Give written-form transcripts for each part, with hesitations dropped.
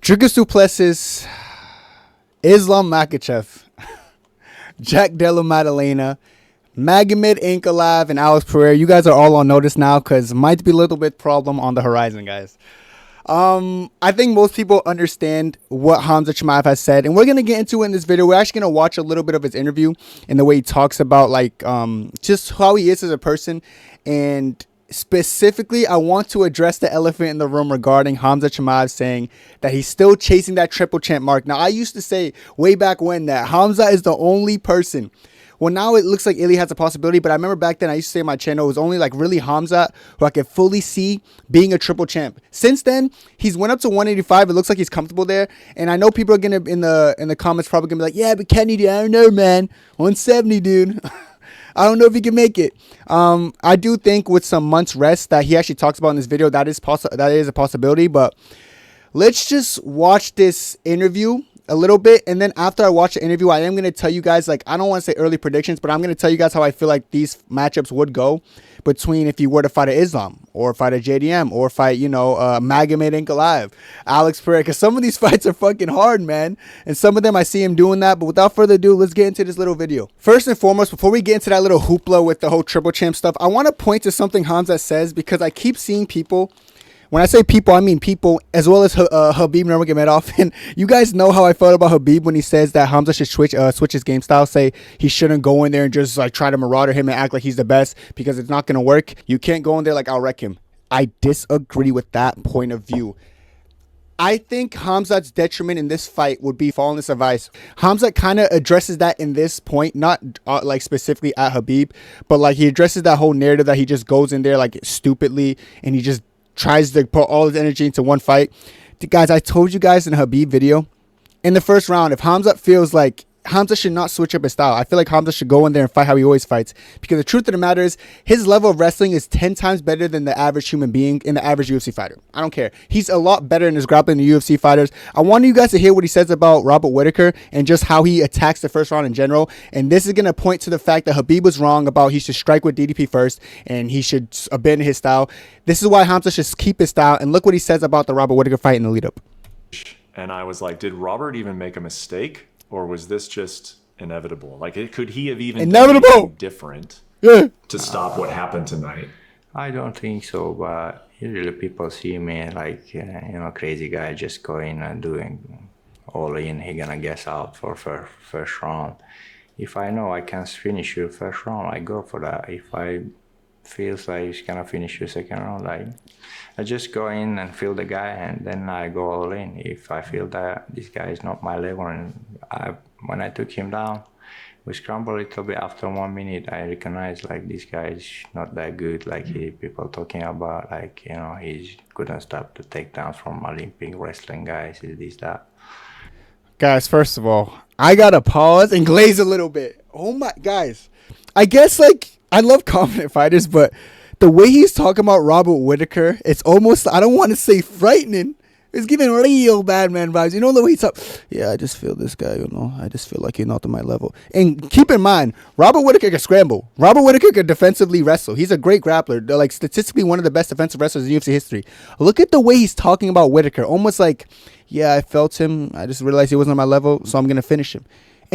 Trigger suplexes, Islam Makhachev, Jack Della Maddalena, Magomed Ankalaev, and Alex Pereira. You guys are all on notice now because might be a little bit problem on the horizon, guys. I think most people understand what Khamzat Chimaev has said, and we're gonna get into it in this video. We're actually gonna watch a little bit of his interview and the way he talks about just how he is as a person. And specifically, I want to address the elephant in the room regarding Khamzat Chimaev saying that he's still chasing that triple champ mark. Now, I used to say way back when that Hamzat is the only person. Well, now it looks like Ilya has a possibility, but I remember back then I used to say on my channel it was only like really Hamzat who I could fully see being a triple champ. Since then, he's went up to 185. It looks like he's comfortable there, and I know people are gonna in the comments probably gonna be like, yeah, but Kenny, I don't know, man, 170, dude. I don't know if he can make it. I do think with some months rest that he actually talks about in this video, that is a possibility. But let's just watch this interview a little bit, and then after I watch the interview, I am going to tell you guys, like, I don't want to say early predictions, but I'm going to tell you guys how I feel like these matchups would go between if you were to fight a Islam or fight a JDM or fight, Magomed Ankalaev, Alex Pereira, because some of these fights are fucking hard, man, and some of them I see him doing that. But without further ado, let's get into this little video. First and foremost, before we get into that little hoopla with the whole triple champ stuff, I want to point to something Hamzat says, because I keep seeing people. When I say people, I mean people, as well as Khabib Nurmagomedov. And you guys know how I felt about Khabib when he says that Hamzat should switch his game style. Say he shouldn't go in there and just like try to marauder him and act like he's the best, because it's not going to work. You can't go in there like I'll wreck him. I disagree with that point of view. I think Hamzat's detriment in this fight would be following this advice. Hamzat kind of addresses that in this point, not like specifically at Khabib, but like he addresses that whole narrative that he just goes in there like stupidly and he just tries to put all his energy into one fight. Guys, I told you guys in a Khabib video, in the first round, if Hamzat feels like Hamzat should not switch up his style, I feel like Hamzat should go in there and fight how he always fights. Because the truth of the matter is, his level of wrestling is 10 times better than the average human being in the average UFC fighter. I don't care. He's a lot better in his grappling than the UFC fighters. I want you guys to hear what he says about Robert Whittaker and just how he attacks the first round in general. And this is going to point to the fact that Khabib was wrong about he should strike with DDP first and he should abandon his style. This is why Hamzat should keep his style. And look what he says about the Robert Whittaker fight in the lead up. And I was like, did Robert even make a mistake, or was this just inevitable? Like, could he have even done anything different to stop what happened tonight? I don't think so, but usually people see me like, crazy guy just going and doing all in. He gonna guess out for first round. If I know I can finish your first round, I go for that. If I feels like he's gonna finish your second round, I just go in and feel the guy, and then I go all in. If I feel that this guy is not my level, and when I took him down, we scrambled a little bit after 1 minute. I recognized like this guy is not that good. Like people talking about he couldn't stop the takedowns from Olympic wrestling guys. This that. Guys, first of all, I gotta pause and glaze a little bit. Oh my guys, I guess I love confident fighters, but the way he's talking about Robert Whittaker, it's almost, I don't want to say frightening. It's giving real bad man vibes. You know the way he's talking? Yeah, I just feel this guy, I just feel like he's not to my level. And keep in mind, Robert Whittaker can scramble. Robert Whittaker can defensively wrestle. He's a great grappler. They're statistically one of the best defensive wrestlers in UFC history. Look at the way he's talking about Whittaker. Almost like, yeah, I felt him. I just realized he wasn't on my level, so I'm going to finish him.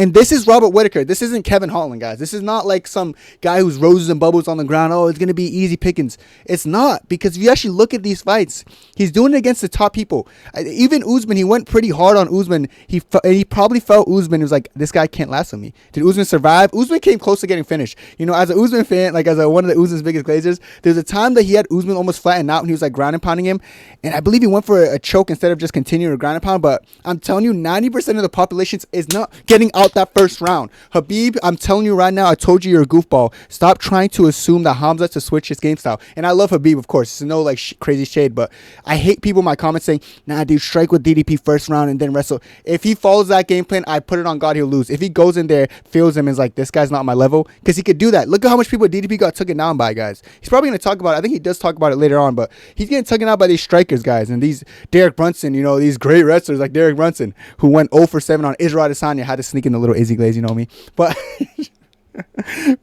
And this is Robert Whittaker. This isn't Kevin Holland, guys. This is not like some guy who's roses and bubbles on the ground. Oh, it's going to be easy pickings. It's not, because if you actually look at these fights, he's doing it against the top people. Even Usman, he went pretty hard on Usman. He probably felt Usman was like, this guy can't last with me. Did Usman survive? Usman came close to getting finished. As an Usman fan, one of the Usman's biggest glazers, there's a time that he had Usman almost flattened out and he was ground and pounding him. And I believe he went for a choke instead of just continuing to ground and pound. But I'm telling you, 90% of the population is not getting out that first round. Khabib, I'm telling you right now, I told you you're a goofball. Stop trying to assume that Hamzat to switch his game style. And I love Khabib, of course. It's no crazy shade, but I hate people in my comments saying, nah, dude, strike with DDP first round and then wrestle. If he follows that game plan, I put it on God, he'll lose. If he goes in there, feels him, and is like, this guy's not my level, because he could do that. Look at how much people DDP got taken down by, guys. He's probably going to talk about it. I think he does talk about it later on, but he's getting taken out by these strikers, guys, and these Derek Brunson, these great wrestlers like Derek Brunson, who went 0 for 7 on Israel Adesanya, had to sneak in a little Izzy glaze, you know me. But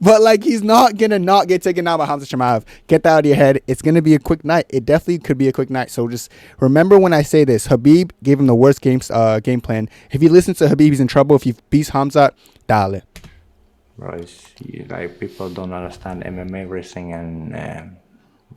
But like, he's not gonna not get taken down by Hamzat Chimaev. Get that out of your head. It's gonna be a quick night. It definitely could be a quick night. So just remember when I say this. Khabib gave him the worst game plan. If he listens to Khabib, he's in trouble. If he beats Hamzat, dale. Bro, like people don't understand MMA wrestling and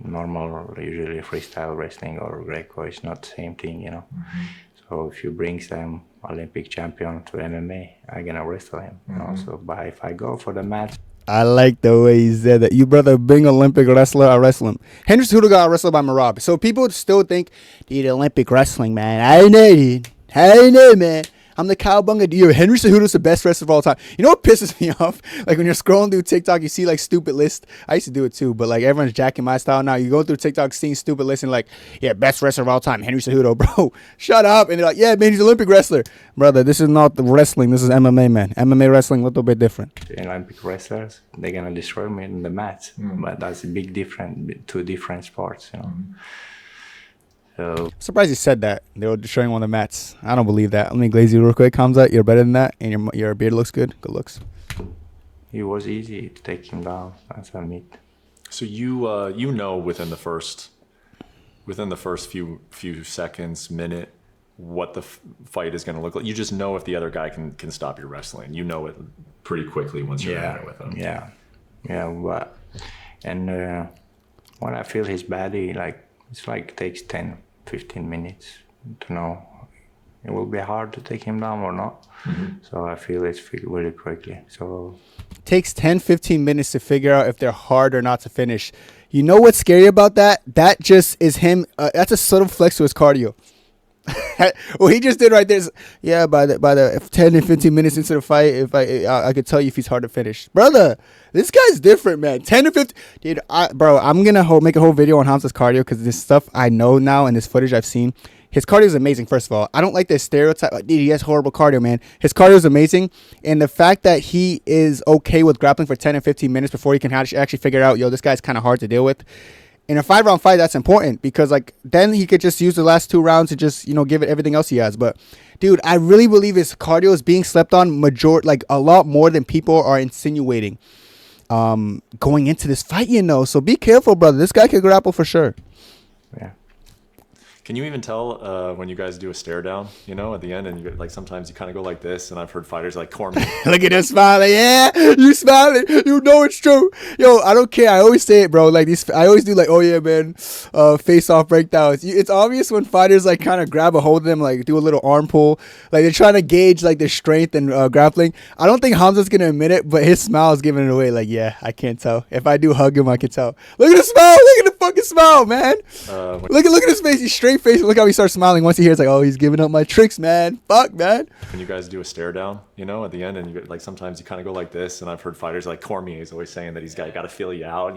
normal, usually freestyle wrestling or Greco is not the same thing, you know. Mm-hmm. So if you bring some Olympic champion to MMA, I'm gonna wrestle him. Mm-hmm. You know? So, but if I go for the match, I like the way he said that. You brother being Olympic wrestler, I wrestle him. Henry Cejudo got wrestled by Marab. So people still think, dude, Olympic wrestling, man. I know, dude. I know, man. I'm the cowbunga dude. Henry Cejudo's the best wrestler of all time. You know what pisses me off? Like when you're scrolling through TikTok, you see like stupid lists. I used to do it too, but like everyone's jacking my style now. You go through TikTok, seeing stupid lists and like, yeah, best wrestler of all time, Henry Cejudo, bro. Shut up. And they're like, yeah, man, he's an Olympic wrestler. Brother, this is not the wrestling. This is MMA, man. MMA wrestling a little bit different. The Olympic wrestlers, they're gonna destroy me in the match. But that's a big difference, two different sports, you know. So, surprised you said that. They were destroying one of the mats. I don't believe that. Let me glaze you real quick. Hamzat, you're better than that, and your beard looks good. Good looks. It was easy to take him down. That's a myth. So you know within the first few seconds, minute, what the fight is going to look like. You just know if the other guy can stop your wrestling. You know it pretty quickly once you're in there with him. Yeah. But and when I feel his body, like it's like takes 10-15 minutes to know it will be hard to take him down or not. Mm-hmm. So I feel it's really quickly. So takes 10-15 minutes to figure out if they're hard or not to finish. You know what's scary about that? That just is him. That's a subtle flex to his cardio. What he just did right there is, yeah, by the 10 and 15 minutes into the fight, if I could tell you if he's hard to finish. Brother, this guy's different, man. 10 to 15. Dude, bro, I'm going to make a whole video on Hamzat's cardio because this stuff I know now and this footage I've seen. His cardio is amazing, first of all. I don't like this stereotype. Dude, he has horrible cardio, man. His cardio is amazing. And the fact that he is okay with grappling for 10 and 15 minutes before he can actually figure out, yo, this guy's kind of hard to deal with. In a 5-round fight, that's important because, like, then he could just use the last 2 rounds to just, give it everything else he has. But, dude, I really believe his cardio is being slept on a lot more than people are insinuating going into this fight, So be careful, brother. This guy could grapple for sure. Yeah. Can you even tell when you guys do a stare down, at the end, and you like sometimes you kind of go like this, and I've heard fighters like Cormier. Look at him smiling. Yeah, you smiling. You know it's true. Yo, I don't care. I always say it, bro. Like I always do like, oh yeah, man, face-off breakdowns. It's obvious when fighters like kind of grab a hold of them, like do a little arm pull, like they're trying to gauge like their strength and grappling. I don't think Hamzat's gonna admit it, but his smile is giving it away. Like, yeah, I can't tell. If I do hug him, I can tell. Look at the smile. Look at the fucking smile, man. Look at his face. He's straight face. Look how he starts smiling once he hears like, oh, he's giving up my tricks, man. Fuck, man. When you guys do a stare down, at the end, and you like sometimes you kind of go like this, and I've heard fighters like Cormier is always saying that he's got to feel you out.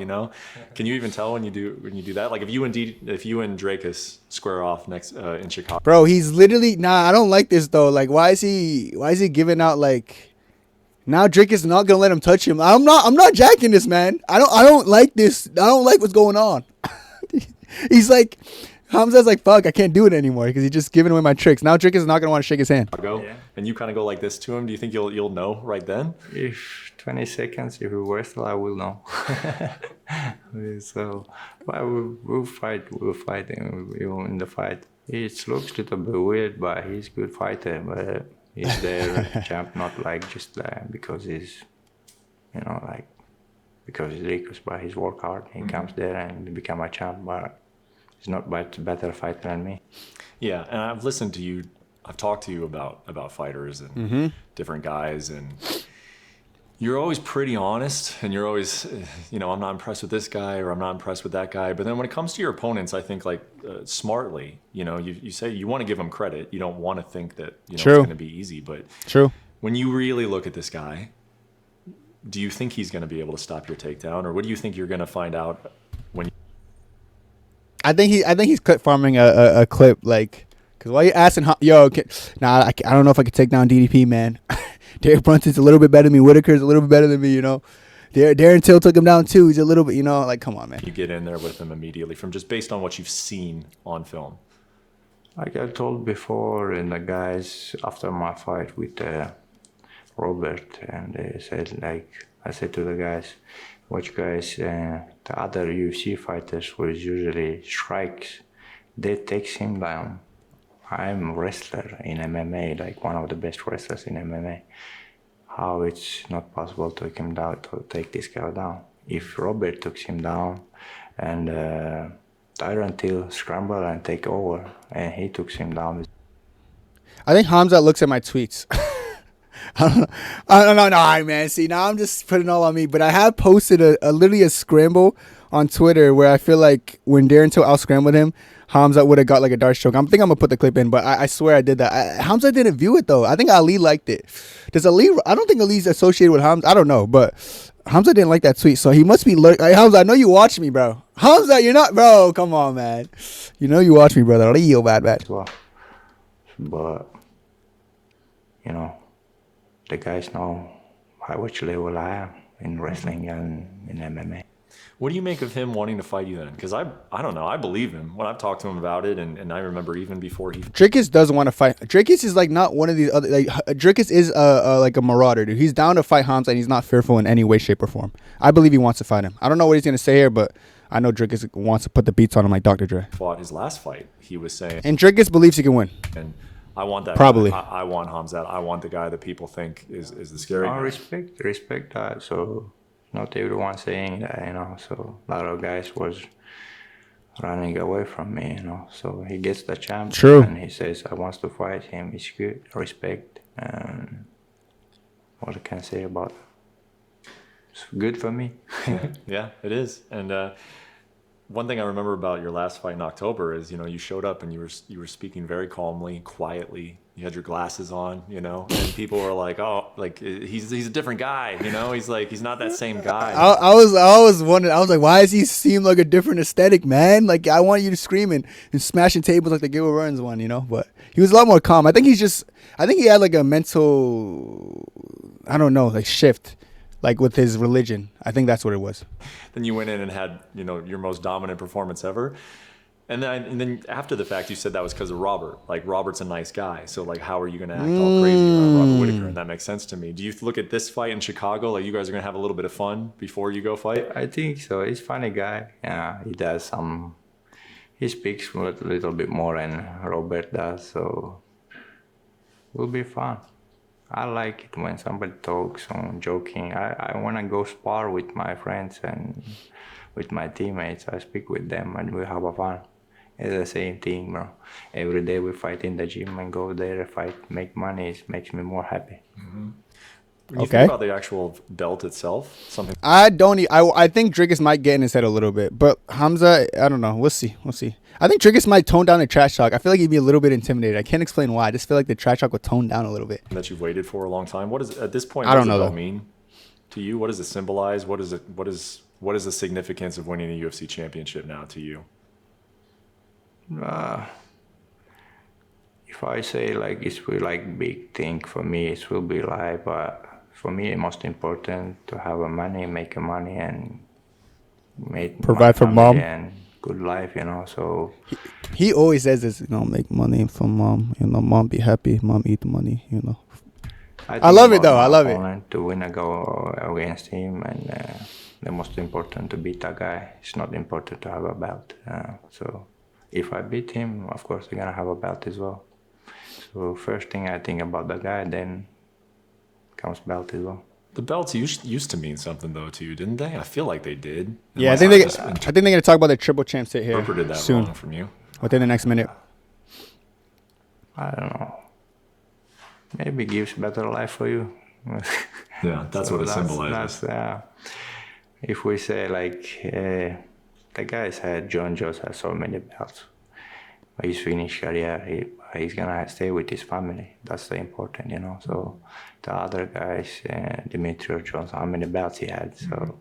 Can you even tell when you do that? Like if you and Drakus square off next in Chicago, bro, he's literally I don't like this though. Like why is he giving out like? Now Drake is not gonna let him touch him. I'm not jacking this, man. I don't like this. I don't like what's going on. He's like, Hamzat's like, fuck, I can't do it anymore because he's just giving away my tricks. Now Drake is not gonna want to shake his hand. And you kind of go like this to him. Do you think you'll know right then? If 20 seconds, if we wrestle, I will know. So, but we'll fight. We'll fight in the fight. It looks a little bit weird, but he's a good fighter. But he's their champ, not like just because he's, because he's Rikus, but he's work hard. He comes there and become a champ, but he's not better fighter than me. Yeah, and I've listened to you. I've talked to you about fighters and different guys, and you're always pretty honest, and you're always, I'm not impressed with this guy or I'm not impressed with that guy. But then when it comes to your opponents, I think smartly, you say you want to give them credit. You don't want to think that it's going to be easy. But when you really look at this guy, do you think he's going to be able to stop your takedown, or what do you think you're going to find out when? I think he's clip farming a clip like. Because while you're asking, I don't know if I could take down DDP, man. Derek Brunson's a little bit better than me. Whitaker's a little bit better than me, Darren Till took him down too. He's a little bit, like, come on, man. You get in there with him immediately from just based on what you've seen on film. Like I told before, and the guys after my fight with Robert, and they said, like, I said to the guys, watch guys, the other UFC fighters who is usually strikes, they takes him down. I'm a wrestler in MMA, like one of the best wrestlers in MMA. How it's not possible to take this guy down? If Robert took him down and Tyron Till scramble and take over and he took him down. I think Hamzat looks at my tweets. I don't know. No, man. See, now I'm just putting all on me. But I have posted literally a scramble on Twitter where I feel like when Darren Till out-scrambled him, Hamzat would have got like a dart stroke. I think I'm going to put the clip in, but I swear I did that. Hamzat didn't view it, though. I think Ali liked it. Does Ali... I don't think Ali's associated with Hamzat. I don't know, but Hamzat didn't like that tweet, so he must be... Hamzat, I know you watch me, bro. Hamzat, you're not... Bro, come on, man. You know you watch me, brother. Leo, bad. Well, but, you know, the guys know how much level I am in wrestling and in MMA. What do you make of him wanting to fight you then? Because I don't know. I believe him when I've talked to him about it, and I remember even before he... Drickus doesn't want to fight. Drickus is like not one of these other... Like Drickus is like a marauder, dude. He's down to fight Hamzat, and he's not fearful in any way, shape, or form. I believe he wants to fight him. I don't know what he's going to say here, but I know Drickus wants to put the beats on him like Dr. Dre. Fought his last fight, he was saying... And Drickus believes he can win. And I want that Probably. guy. I want Hamzat. I want the guy that people think is the scary guy. Respect that. So not everyone saying that, you know. So a lot of guys was running away from me, you know. So he gets the chance. True. And he says, I want to fight him. It's good. Respect. And what I can say about it. It's good for me. Yeah, it is. And one thing I remember about your last fight in October is, you know, you showed up and you were speaking very calmly, quietly. You had your glasses on, you know, and people were like, "Oh, like he's a different guy," you know. He's not that same guy. I was wondering. I was like, why does he seem like a different aesthetic, man? Like I want you to scream and smashing tables like the Gilbert Burns one, you know. But he was a lot more calm. I think he had like a mental, I don't know, like shift. Like with his religion. I think that's what it was. Then you went in and had, you know, your most dominant performance ever. And then after the fact, you said that was because of Robert. Like, Robert's a nice guy. So, like, how are you going to act all crazy around Robert Whittaker? And that makes sense to me. Do you look at this fight in Chicago, like you guys are going to have a little bit of fun before you go fight? I think so. He's a funny guy. Yeah, he does some... He speaks a little bit more than Robert does. So, it will be fun. I like it when somebody talks and joking. I want to go spar with my friends and with my teammates. I speak with them and we have a fun. It's the same thing, bro. Every day we fight in the gym and go there, fight, make money. It makes me more happy. Mm-hmm. When you think about the actual belt itself, something... I think Drickus might get in his head a little bit. But Hamzat, I don't know. We'll see. I think Drickus might tone down the trash talk. I feel like he'd be a little bit intimidated. I can't explain why. I just feel like the trash talk would tone down a little bit. That you've waited for a long time. What is at this point? I don't know. What does that mean to you? What does it symbolize? What is the significance of winning a UFC championship now to you? If I say like it will like big thing for me, it will be like. For me, most important to have a money, make a money, and provide for mom and good life, you know. So he always says this, you know, make money for mom, you know, mom be happy, mom eat the money, you know. I love it though. I love it. To win a go against him, and the most important to beat a guy. It's not important to have a belt. So if I beat him, of course I'm gonna have a belt as well. So first thing I think about the guy, then comes belt as well. The belts used to mean something though to you, didn't they? I feel like they did. Yeah, I think they're gonna talk about the triple champ sit here did that soon wrong from you within the next minute. I don't know. Maybe gives better life for you. Yeah, that's what it symbolizes. If we say like the guys had John Jones has so many belts, but he's finished career. He's gonna stay with his family. That's the important, you know. So the other guys, Demetrius Jones, how many belts he had. So,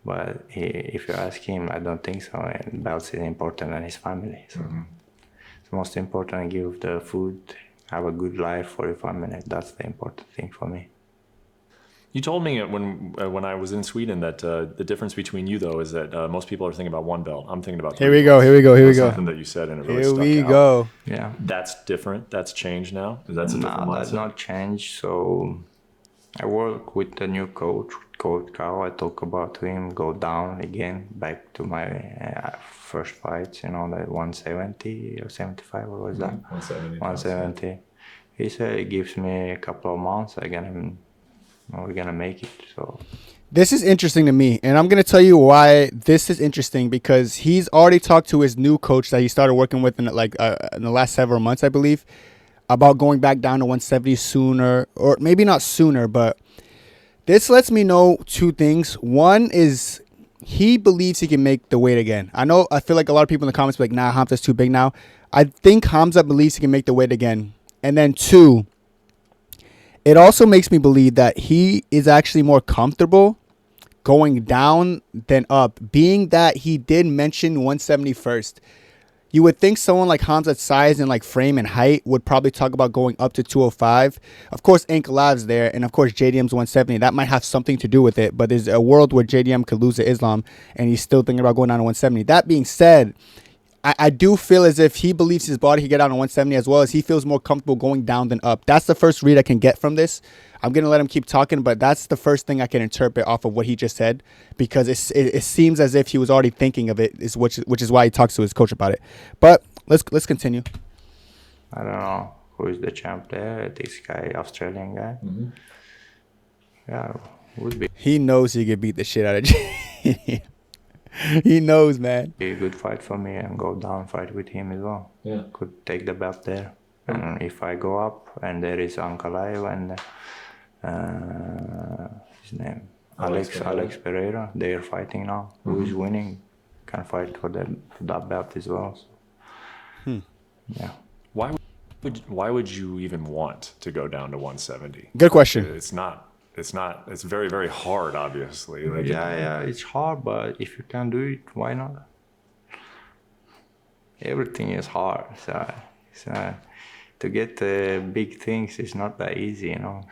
but if you ask him, I don't think so. And belts is important than his family. So it's most important. Give the food, have a good life for your family. That's the important thing for me. You told me when I was in Sweden that the difference between you though is that most people are thinking about one belt. I'm thinking about Here we go. Something that you said and it really stuck out. Here we go. Yeah. That's different. That's changed now. That's a different mindset. That's not changed. So I work with the new Coach Carl. I talk about him go down again, back to my first fights, that 170 or 75, what was that? 170. 170. He said it gives me a couple of months, we're gonna make it. So This is interesting to me, and I'm going to tell you why this is interesting, because he's already talked to his new coach that he started working with in the last several months, I believe, about going back down to 170 sooner, or maybe not sooner, but this lets me know two things. One is he believes he can make the weight again. I feel like a lot of people in the comments be like, nah, Hamzat's too big now. I think Hamzat believes he can make the weight again. And then two, it also makes me believe that he is actually more comfortable going down than up, being that he did mention 170 first. You would think someone like Hamzat's size and like frame and height would probably talk about going up to 205. Of course, Ankalav's there, and of course, JDM's 170. That might have something to do with it, but there's a world where JDM could lose to Islam, and he's still thinking about going down to 170. That being said, I do feel as if he believes his body can get down to 170, as well as he feels more comfortable going down than up. That's the first read I can get from this. I'm going to let him keep talking, but that's the first thing I can interpret off of what he just said, because it seems as if he was already thinking of it, which is why he talks to his coach about it. But let's continue. I don't know who is the champ there. This guy, Australian guy. Mm-hmm. Yeah, would be He knows he could beat the shit out of JDM. He knows, man. a good fight for me, and go down fight with him as well. Yeah. Could take the belt there. And if I go up, and there is Ankalaev and his name Alex Pereira, they are fighting now. Mm-hmm. Who is winning can fight for that belt as well. So, yeah. Why would you even want to go down to 170? Good question. It's very, very hard, obviously. Like, Yeah, it's hard, but if you can do it, why not? Everything is hard. So to get big things is not that easy, You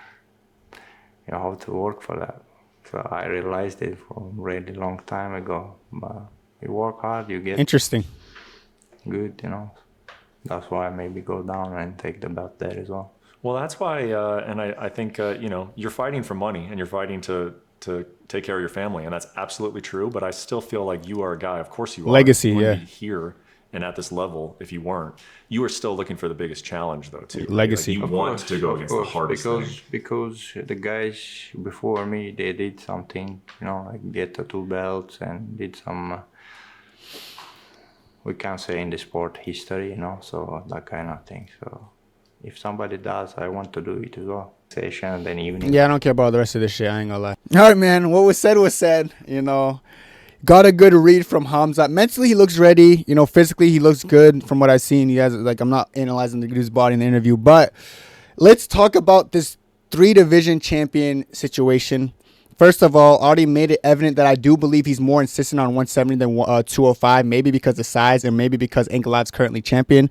have to work for that. So I realized it from a really long time ago. But you work hard, you get Interesting. good, That's why I maybe go down and take the belt there as well. Well, that's why, and I think, you're fighting for money, and you're fighting to take care of your family, and that's absolutely true. But I still feel like you are a guy. Of course you are. Legacy, You wouldn't yeah. be here and at this level if you weren't. You are still looking for the biggest challenge, though, too. Legacy. Like, you want to go against the hardest thing. Because the guys before me, they did something, like get the 2 belts and did some, we can say in the sport history, so that kind of thing. So if somebody does, I want to do it as well. Session and then evening. Yeah, I don't care about the rest of this shit. I ain't gonna lie. All right, man. What was said was said. Got a good read from Hamzat. Mentally, he looks ready. Physically, he looks good from what I've seen. He has, I'm not analyzing the dude's body in the interview, but let's talk about this 3-division champion situation. First of all, already made it evident that I do believe he's more insistent on 170 than 205, maybe because of size and maybe because Ankalav's currently champion.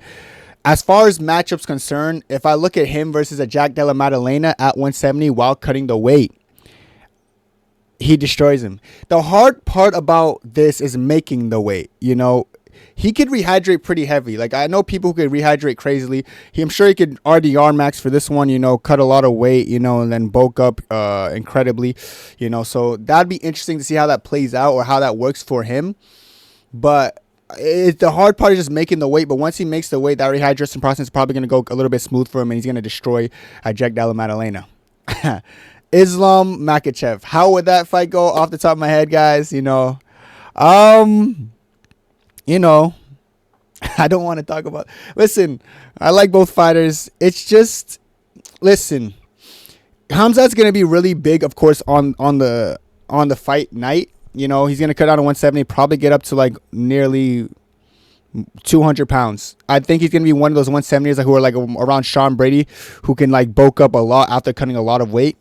As far as matchups concerned, if I look at him versus a Jack Della Maddalena at 170 while cutting the weight, he destroys him. The hard part about this is making the weight. He could rehydrate pretty heavy. Like, I know people who could rehydrate crazily. I'm sure he could RDR max for this one, cut a lot of weight, and then bulk up incredibly, So that'd be interesting to see how that plays out or how that works for him. But the hard part is just making the weight. But once he makes the weight, that rehydration process is probably going to go a little bit smooth for him, and he's going to destroy Jack Della Maddalena. Islam Makhachev. How would that fight go off the top of my head, guys? I don't want to talk about. Listen, I like both fighters. It's just, listen, Hamzat's gonna be really big, of course, on the fight night. He's gonna cut down to 170, probably get up to like nearly 200 pounds. I think he's going to be one of those 170ers who are like around Sean Brady, who can like bulk up a lot after cutting a lot of weight.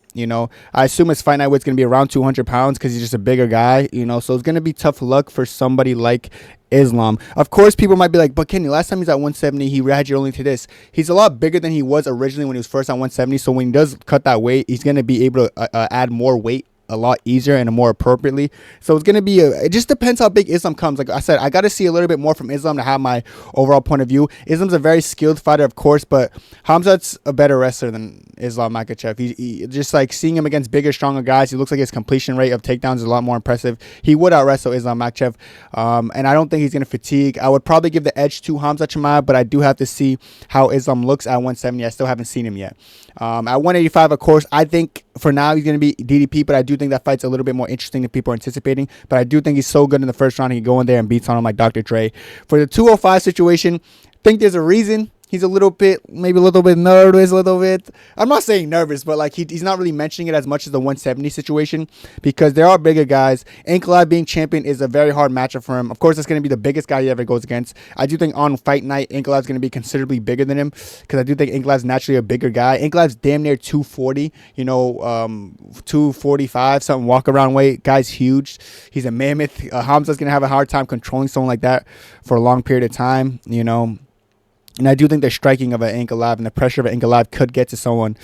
I assume his fight night weight's going to be around 200 pounds because he's just a bigger guy, so it's going to be tough luck for somebody like Islam. Of course, people might be like, but Kenny, last time he's at 170, he rehydrated only to this. He's a lot bigger than he was originally when he was first at 170. So when he does cut that weight, he's going to be able to add more weight a lot easier and more appropriately. So it's going to be it just depends how big Islam comes. Like I said, I got to see a little bit more from Islam to have my overall point of view. Islam's a very skilled fighter, of course, but Hamzat's a better wrestler than Islam Makhachev. He just like seeing him against bigger, stronger guys, he looks like his completion rate of takedowns is a lot more impressive. He would out wrestle Islam Makhachev, and I don't think he's going to fatigue. I would probably give the edge to Khamzat Chimaev, but I do have to see how Islam looks at 170. I still haven't seen him yet. At 185, of course, I think for now he's going to be DDP, but I do think that fight's a little bit more interesting than people are anticipating. But I do think he's so good in the first round, he can go in there and beat someone like Dr. Dre. For the 205 situation, I think there's a reason. He's maybe a little bit nervous, I'm not saying nervous, but like he's not really mentioning it as much as the 170 situation because there are bigger guys. Ankalaev being champion is a very hard matchup for him. Of course, it's going to be the biggest guy he ever goes against. I do think on fight night, Ankalaev's going to be considerably bigger than him because I do think Ankalaev's naturally a bigger guy. Ankalaev's damn near 240, 245, something walk around weight. Guy's huge. He's a mammoth. Hamza's going to have a hard time controlling someone like that for a long period of time, And I do think the striking of an Ankalaev and the pressure of an Ankalaev could get to someone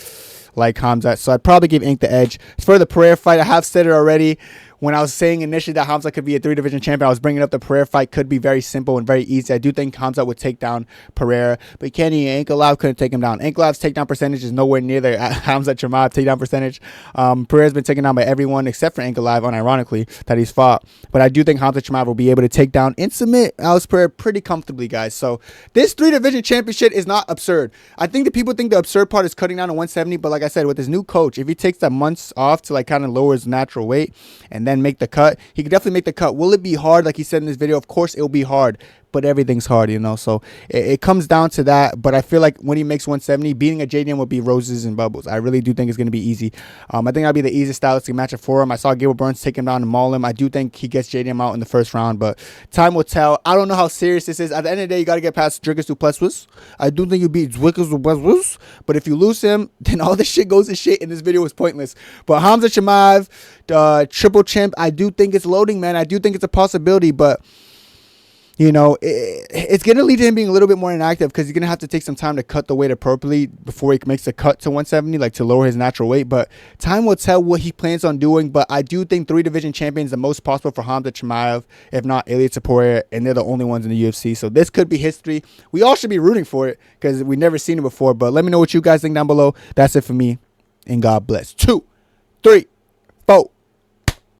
like Hamzat. So I'd probably give Ink the edge. As for the Pereira fight, I have said it already. When I was saying initially that Hamzat could be a 3-division champion, I was bringing up the Pereira fight could be very simple and very easy. I do think Hamzat would take down Pereira, but Kenny Ankalaev couldn't take him down. Ankalaev's takedown percentage is nowhere near the Khamzat Chimaev takedown percentage. Pereira's been taken down by everyone except for Ankalaev, unironically, that he's fought. But I do think Khamzat Chimaev will be able to take down and submit Alex Pereira pretty comfortably, guys. So this 3-division championship is not absurd. I think the people think the absurd part is cutting down to 170, but like I said, with his new coach, if he takes that months off to like kind of lower his natural weight and then make the cut, he could definitely make the cut. Will it be hard? Like he said in this video, of course it will be hard, but everything's hard, So it comes down to that. But I feel like when he makes 170, beating a JDM would be roses and bubbles. I really do think it's going to be easy. I think that'll be the easiest stylistic matchup for him. I saw Gable Burns take him down and maul him. I do think he gets JDM out in the first round, but time will tell. I don't know how serious this is. At the end of the day, you got to get past Dricus Duplessis. I do think you beat Dricus Duplessis, but if you lose him, then all this shit goes to shit and this video was pointless. But Khamzat Chimaev, triple champ, I do think it's loading, man. I do think it's a possibility, but it's going to lead to him being a little bit more inactive because he's going to have to take some time to cut the weight appropriately before he makes the cut to 170, like to lower his natural weight. But time will tell what he plans on doing. But I do think 3-division champion is the most possible for Khamzat Chimaev, if not Ilia Topuria, and they're the only ones in the UFC. So this could be history. We all should be rooting for it because we've never seen it before. But let me know what you guys think down below. That's it for me, and God bless. 2, 3, 4.